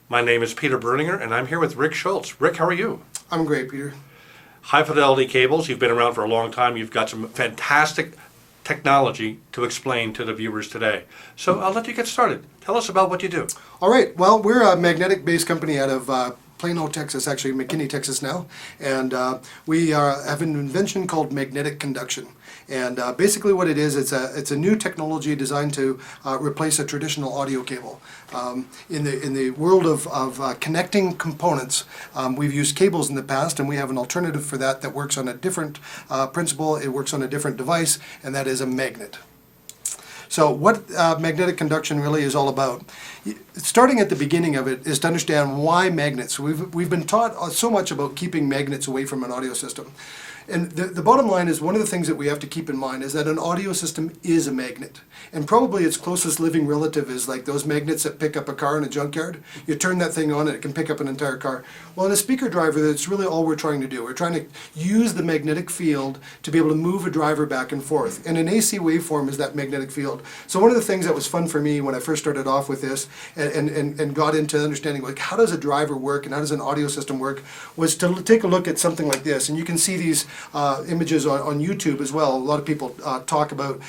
My name is Peter Berninger, and I'm here with Rick Schultz. Rick, how are you? I'm great, Peter. High Fidelity Cables, you've been around for a long time. You've got some fantastic technology to explain to the viewers today. So I'll let you get started. Tell us about what you do. All right. Well, we're a magnetic-based company out of Plano, Texas, actually McKinney, Texas now. And we have an invention called magnetic conduction. And basically what it is, it's a new technology designed to replace a traditional audio cable. In the world of connecting components, we've used cables in the past, and we have an alternative for that works on a different principle. It works on a different device, and that is a magnet. So what magnetic conduction really is all about, starting at the beginning of it, is to understand why magnets. We've been taught so much about keeping magnets away from an audio system. And the bottom line is, one of the things that we have to keep in mind is that an audio system is a magnet. And probably its closest living relative is like those magnets that pick up a car in a junkyard. You turn that thing on and it can pick up an entire car. Well, in a speaker driver, that's really all we're trying to do. We're trying to use the magnetic field to be able to move a driver back and forth. And an AC waveform is that magnetic field. So one of the things that was fun for me when I first started off with this and got into understanding, like, how does a driver work and how does an audio system work, was to take a look at something like this. And you can see these images on YouTube as well. A lot of people talk about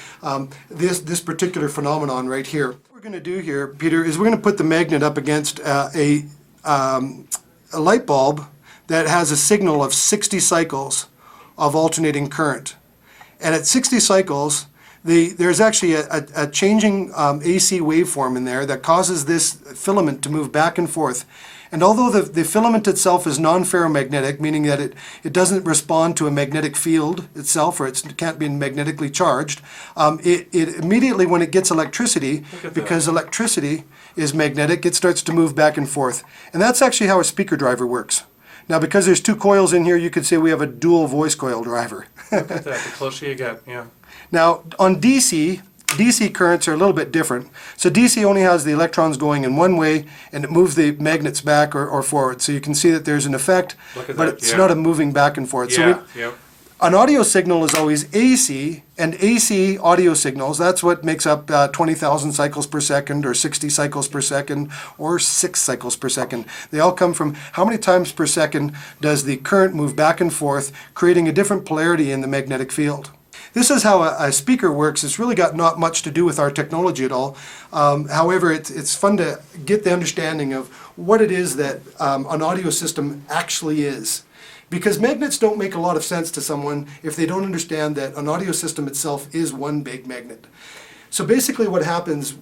this particular phenomenon right here. What we're going to do here, Peter, is we're going to put the magnet up against a light bulb that has a signal of 60 cycles of alternating current. And at 60 cycles, there's actually a changing AC waveform in there that causes this filament to move back and forth. And although the filament itself is non-ferromagnetic, meaning that it doesn't respond to a magnetic field itself, or it can't be magnetically charged, it immediately, when it gets electricity, because electricity is magnetic, it starts to move back and forth. And that's actually how a speaker driver works. Now, because there's two coils in here, you could say we have a dual voice coil driver. Look at that, the closer you get, yeah. Now, on DC currents are a little bit different. So DC only has the electrons going in one way, and it moves the magnets back or forward. So you can see that there's an effect, but it's not a moving back and forth. Yeah, so an audio signal is always AC, and AC audio signals, that's what makes up 20,000 cycles per second, or 60 cycles per second, or 6 cycles per second. They all come from how many times per second does the current move back and forth, creating a different polarity in the magnetic field. This is how a speaker works. It's really got not much to do with our technology at all. However, it's fun to get the understanding of what it is that an audio system actually is. Because magnets don't make a lot of sense to someone if they don't understand that an audio system itself is one big magnet. So basically what happens,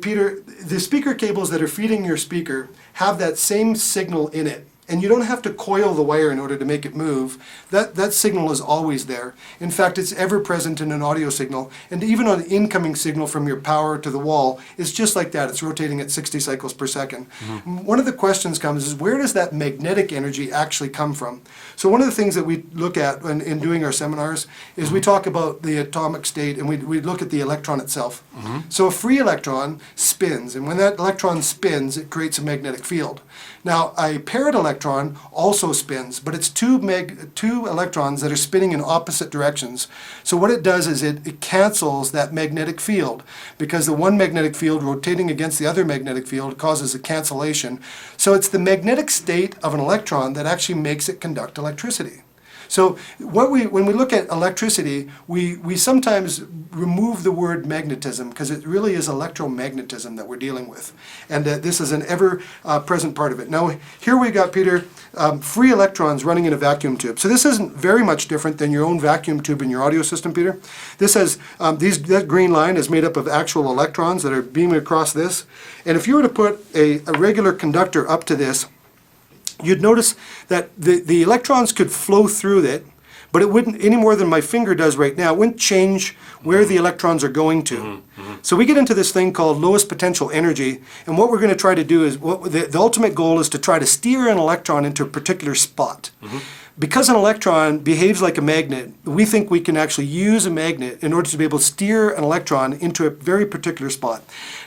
Peter, the speaker cables that are feeding your speaker have that same signal in it. And you don't have to coil the wire in order to make it move. That signal is always there. In fact, it's ever present in an audio signal. And even on an incoming signal from your power to the wall, it's just like that. It's rotating at 60 cycles per second. Mm-hmm. One of the questions comes is, where does that magnetic energy actually come from? So one of the things that we look at in doing our seminars is we talk about the atomic state, and we look at the electron itself. Mm-hmm. So a free electron spins, and when that electron spins, it creates a magnetic field. Now, a paired electron also spins, but it's two electrons that are spinning in opposite directions. So what it does is it cancels that magnetic field, because the one magnetic field rotating against the other magnetic field causes a cancellation. So it's the magnetic state of an electron that actually makes it conduct electricity. So when we look at electricity, we sometimes remove the word magnetism, because it really is electromagnetism that we're dealing with. And this is an ever-present part of it. Now, here we got, Peter, free electrons running in a vacuum tube. So this isn't very much different than your own vacuum tube in your audio system, Peter. This has, that green line is made up of actual electrons that are beaming across this. And if you were to put a regular conductor up to this, you'd notice that the electrons could flow through it, but it wouldn't, any more than my finger does right now, it wouldn't change where the electrons are going to. Mm-hmm. So we get into this thing called lowest potential energy, and what we're going to try to do is, the ultimate goal is to try to steer an electron into a particular spot. Mm-hmm. Because an electron behaves like a magnet, we think we can actually use a magnet in order to be able to steer an electron into a very particular spot.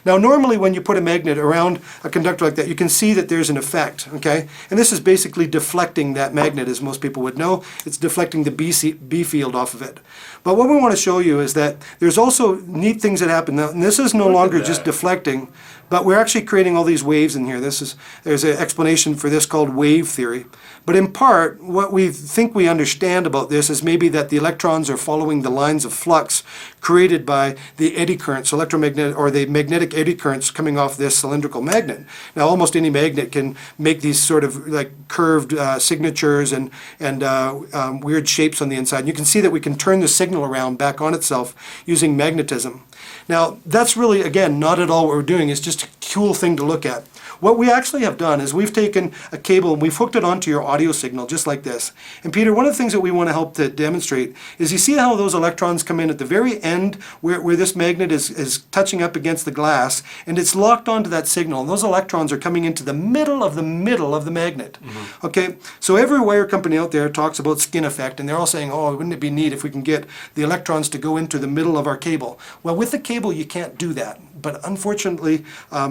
Now, normally when you put a magnet around a conductor like that, you can see that there's an effect, okay? And this is basically deflecting that magnet, as most people would know. It's deflecting the B field off of it. But what we want to show you is that there's also neat things that happened. Now, and this is no Look at longer just that. deflecting, but we're actually creating all these waves in here. There's an explanation for this called wave theory. But in part, what we think we understand about this is maybe that the electrons are following the lines of flux created by the eddy currents, electromagnetic, or the magnetic eddy currents coming off this cylindrical magnet. Now, almost any magnet can make these sort of like curved signatures and weird shapes on the inside. And you can see that we can turn the signal around back on itself using magnetism. Now, that's really, again, not at all what we're doing. It's just a cool thing to look at. What we actually have done is we've taken a cable and we've hooked it onto your audio signal just like this. And Peter, one of the things that we want to help to demonstrate is you see how those electrons come in at the very end where this magnet is touching up against the glass, and it's locked onto that signal, and those electrons are coming into the middle of the magnet. Mm-hmm. Okay, so every wire company out there talks about skin effect, and they're all saying, oh, wouldn't it be neat if we can get the electrons to go into the middle of our cable? Well, with the cable you can't do that, but unfortunately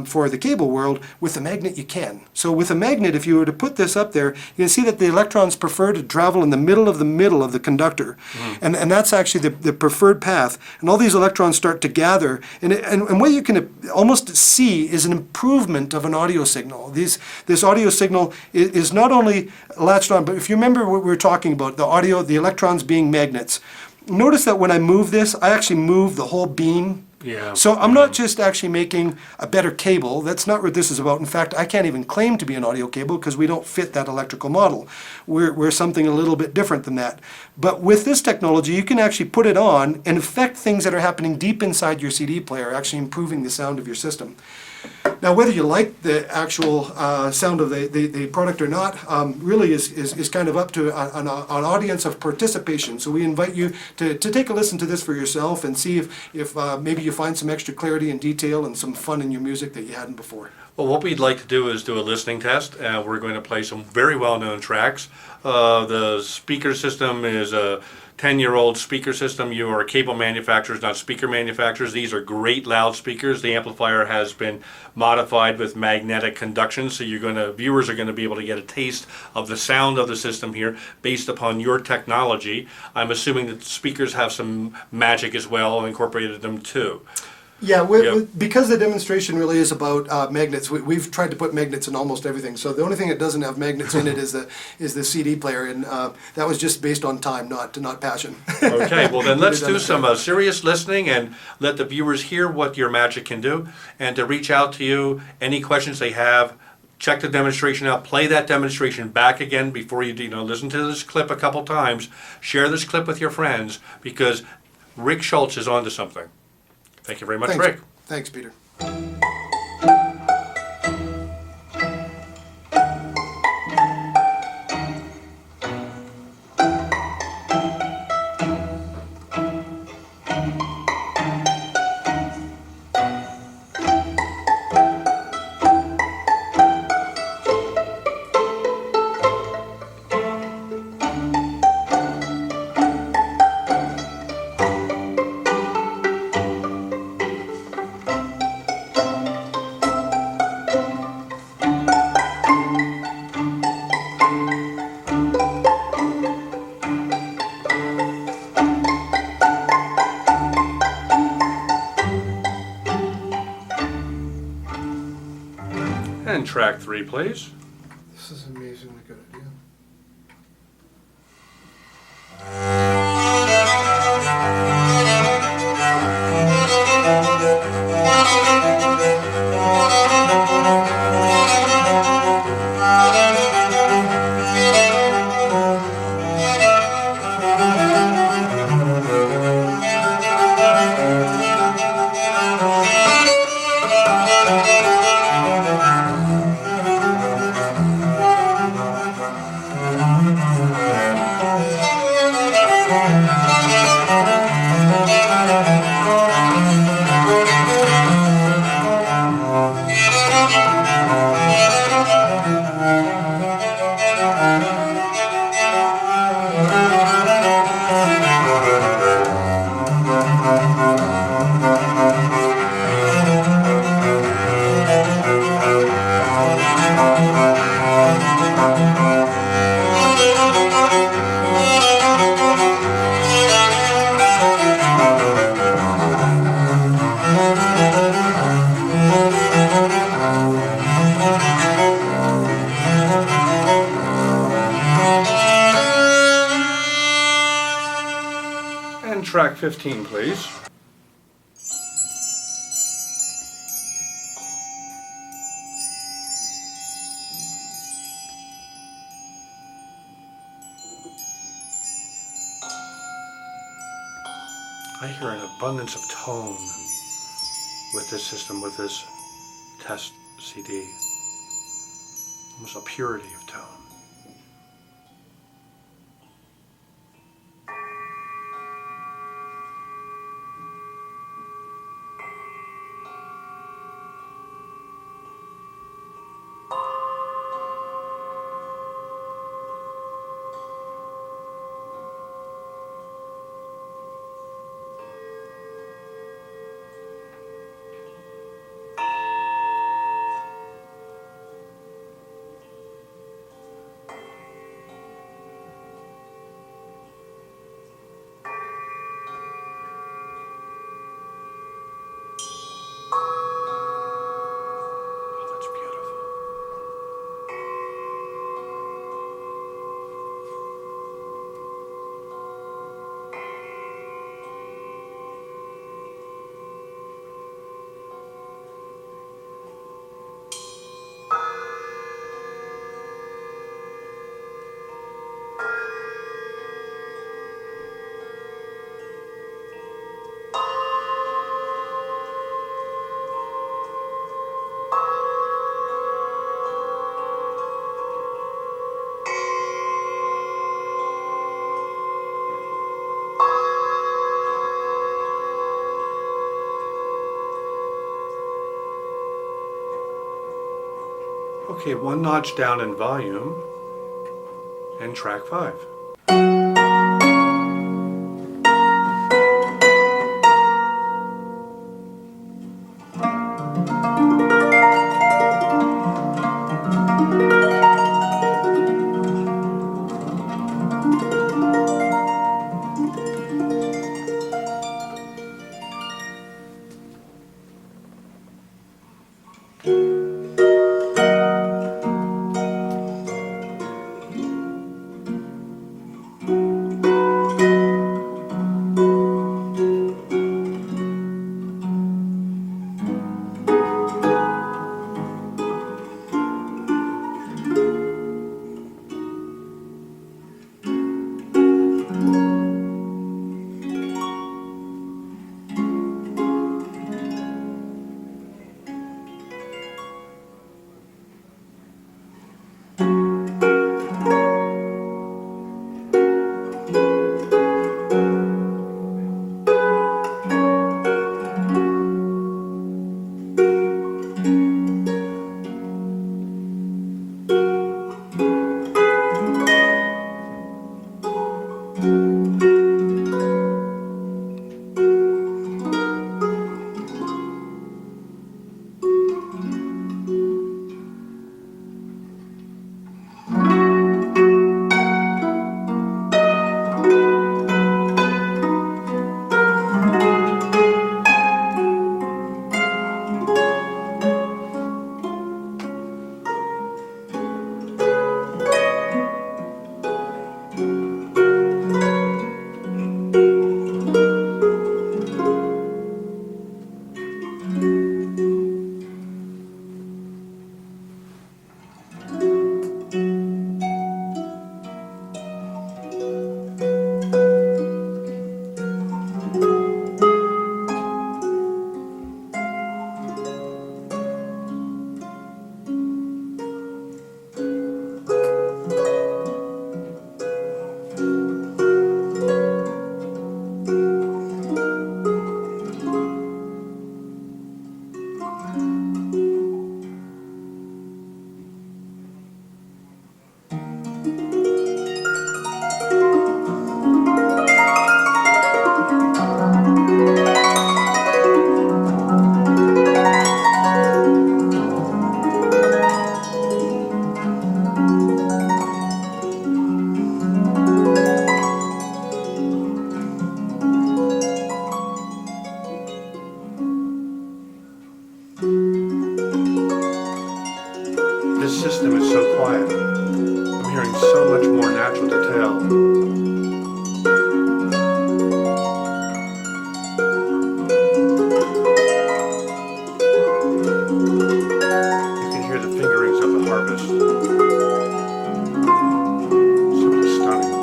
for the cable world, with the magnet you can. So with a magnet, if you were to put this up there, you can see that the electrons prefer to travel in the middle of the conductor. Mm. And that's actually the preferred path. And all these electrons start to gather. And what you can almost see is an improvement of an audio signal. This audio signal is not only latched on, but if you remember what we were talking about, the electrons being magnets. Notice that when I move this, I actually move the whole beam. Yeah. So I'm not just actually making a better cable. That's not what this is about. In fact, I can't even claim to be an audio cable because we don't fit that electrical model. We're something a little bit different than that. But with this technology, you can actually put it on and affect things that are happening deep inside your CD player, actually improving the sound of your system. Now, whether you like the actual sound of the product or not, really is kind of up to an audience of participation. So we invite you to take a listen to this for yourself and see if maybe you find some extra clarity and detail and some fun in your music that you hadn't before. Well, what we'd like to do is do a listening test. We're going to play some very well-known tracks. The speaker system is a 10-year-old speaker system. You are cable manufacturers, not speaker manufacturers. These are great loudspeakers. The amplifier has been modified with magnetic conduction, so viewers are going to be able to get a taste of the sound of the system here based upon your technology. I'm assuming that the speakers have some magic as well, incorporated them too. Yeah, because the demonstration really is about magnets, we've tried to put magnets in almost everything. So the only thing that doesn't have magnets in it is the CD player, and that was just based on time, not passion. Okay, well then let's do some serious listening and let the viewers hear what your magic can do, and to reach out to you, any questions they have. Check the demonstration out. Play that demonstration back again before you listen to this clip a couple times. Share this clip with your friends because Rick Schultz is onto something. Thank you very much, Thanks. Rick. Thanks, Peter. And track 3, please. This is an amazingly good idea. track 15, please. I hear an abundance of tone with this system, with this test CD. Almost a purity of tone. Okay, one notch down in volume and track 5. This system is so quiet. I'm hearing so much more natural detail. purpose. Simply stunning.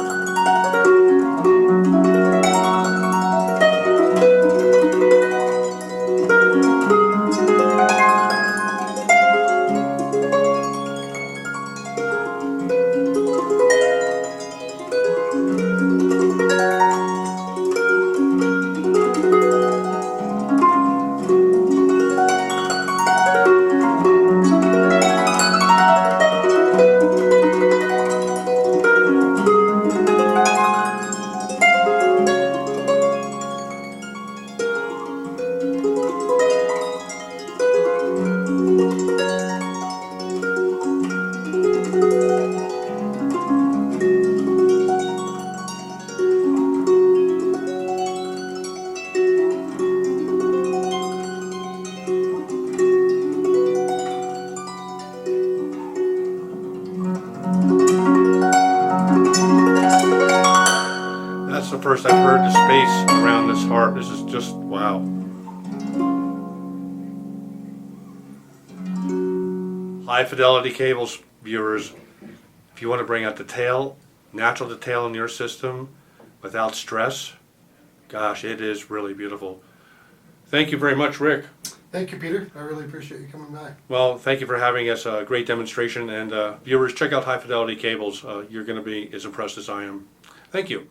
That's the first I've heard the space around this harp. This is just wow. High Fidelity Cables viewers, if you want to bring out detail, natural detail in your system without stress, gosh, it is really beautiful. Thank you very much, Rick. Thank you, Peter. I really appreciate you coming by. Well, thank you for having us. A great demonstration. And viewers, check out High Fidelity Cables. You're going to be as impressed as I am. Thank you.